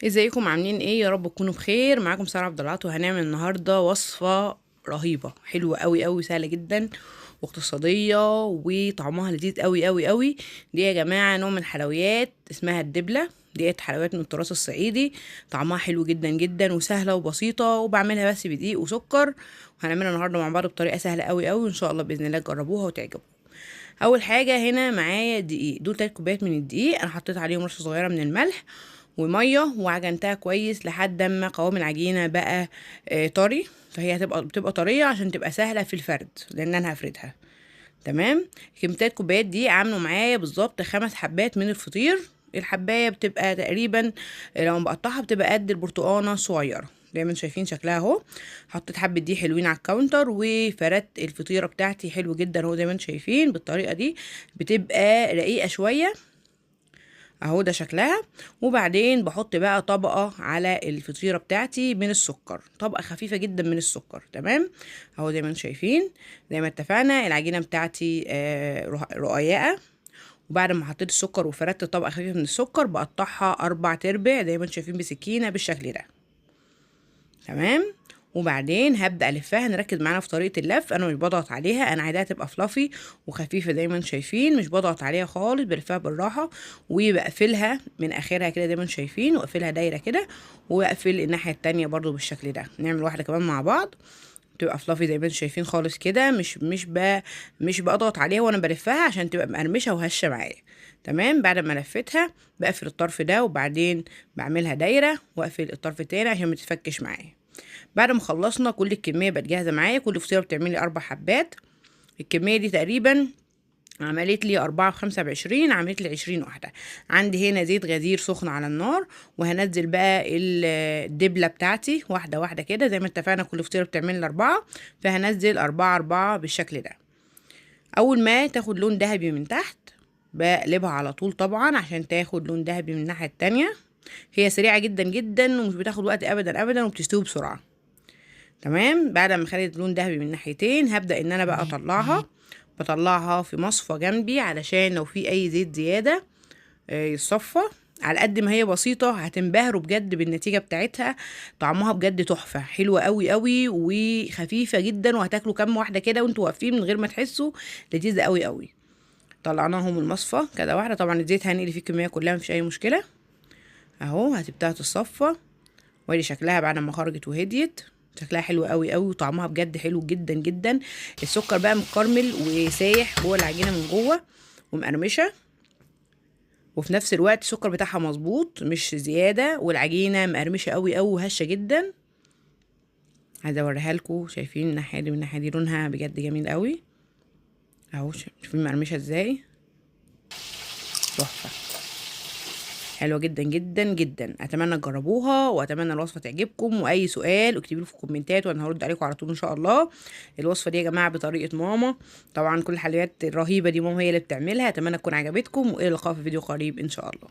ازيكم عاملين ايه؟ يا رب تكونوا بخير. معاكم ساره عبد العاطي، وهنعمل النهارده وصفه رهيبه حلوه قوي قوي، سهله جدا واقتصاديه وطعمها لذيذ قوي قوي قوي. دي يا جماعه نوع من الحلويات اسمها الدبله. ديت حلويات من التراث الصعيدي، طعمها حلو جدا جدا وسهله وبسيطه، وبعملها بس بدقيق وسكر. وهنعملها النهارده مع بعض بطريقه سهله قوي قوي، وان شاء الله باذن الله تجربوها وتعجبكم. اول حاجه هنا معايا دقيق، دول 3 كوبايات من الدقيق. انا حطيت عليهم رشه صغيره من الملح وميه، وعجنتها كويس لحد ما قوام العجينه بقى طري. فهي بتبقى طريه عشان تبقى سهله في الفرد، لان انا هفردها. تمام. كمية كوبايات دي عاملوا معايا بالظبط 5 حبات من الفطير. الحبايه بتبقى تقريبا لو بقطعها بتبقى قد البرتقانه صغيره، دايما شايفين شكلها اهو. حطيت حبه دي حلوين على الكاونتر، وفردت الفطيره بتاعتي حلو جدا اهو، زي ما انتم شايفين بالطريقه دي بتبقى رقيقه شويه اهو، ده شكلها. وبعدين بحط بقى طبقة على الفطيرة بتاعتي من السكر، طبقة خفيفة جدا من السكر. تمام اهو زي ما انتم شايفين. زي ما اتفقنا العجينة بتاعتي رقيقة. وبعد ما حطيت السكر وفردت طبقة خفيفة من السكر، بقطعها 4 تربع زي ما انتم شايفين بسكينة بالشكل ده. تمام. وبعدين هبدأ ألفها. نركز معانا في طريقة اللف، أنا مش بضغط عليها، أنا عايزاها تبقى فلافي وخفيفة زي ما انتم شايفين، مش بضغط عليها خالص، بلفها بالراحة وبقفلها من آخرها كده زي ما انتم شايفين، وأقفلها دايرة كده، وأقفل الناحية التانية برضو بالشكل ده. نعمل واحدة كمان مع بعض تبقى فلافي زي ما انتم شايفين خالص كده، مش بضغط عليها وانا بلفها عشان تبقى مقرمشه وهشه معايا. تمام. بعد ما لفتها بقفل الطرف ده، وبعدين بعملها دايره واقفل الطرف التاني عشان ما تتفكش معايا. بعد ما خلصنا كل الكميه بقت جاهزه معايا. كل فطيره بتعملي 4 حبات. الكميه دي تقريبا عملت لي 4 في 5 ب20، عملت لي 20 واحدة. عندي هنا زيت غزير سخن على النار، وهنزل بقى الدبلة بتاعتي واحدة واحدة كده زي ما اتفقنا. كل فطيرة بتعمل لي 4، فهنزل 4 بالشكل ده. أول ما تاخد لون ذهبي من تحت بقلبها على طول طبعا عشان تاخد لون ذهبي من الناحية التانية. هي سريعة جدا جدا ومش بتاخد وقت أبدا أبدا، وبتستوي بسرعة. تمام. بعد ما خدت لون ذهبي من ناحيتين هبدأ ان انا بقى بطلعها في مصفى جنبي، علشان لو في اي زيت زيادة يتصفى. على قد ما هي بسيطة هتنبهروا بجد بالنتيجة بتاعتها. طعمها بجد تحفة، حلوة قوي قوي وخفيفة جدا، وهتاكلوا كام واحدة كده وانتوا واقفين من غير ما تحسوا. لذيذة قوي قوي. طلعناهم المصفى كده واحدة. طبعا الزيت هنقلي فيه الكمية كلها، مفيش اي مشكلة. اهو هتبتدي تتصفى، وادي شكلها بعد ما خرجت وهديت. شكلها حلو قوي قوي، وطعمها بجد حلو جدا جدا. السكر بقى مكرمل وسايح جوه العجينه من جوه ومقرمشه، وفي نفس الوقت السكر بتاعها مظبوط مش زياده، والعجينه مقرمشه قوي قوي وهشه جدا. عايزه اوريها لكم. شايفين الناحيه دي والناحيه دي لونها بجد جميل قوي اهو. شايفين مقرمشه ازاي؟ تحفه، حلوه جدا جدا جدا. اتمنى تجربوها، واتمنى الوصفه تعجبكم. واي سؤال اكتبوا لي في الكومنتات وانا هرد عليكم على طول ان شاء الله. الوصفه دي يا جماعه بطريقه ماما، طبعا كل الحلويات الرهيبه دي ماما هي اللي بتعملها. اتمنى تكون عجبتكم، والى اللقاء في فيديو قريب ان شاء الله.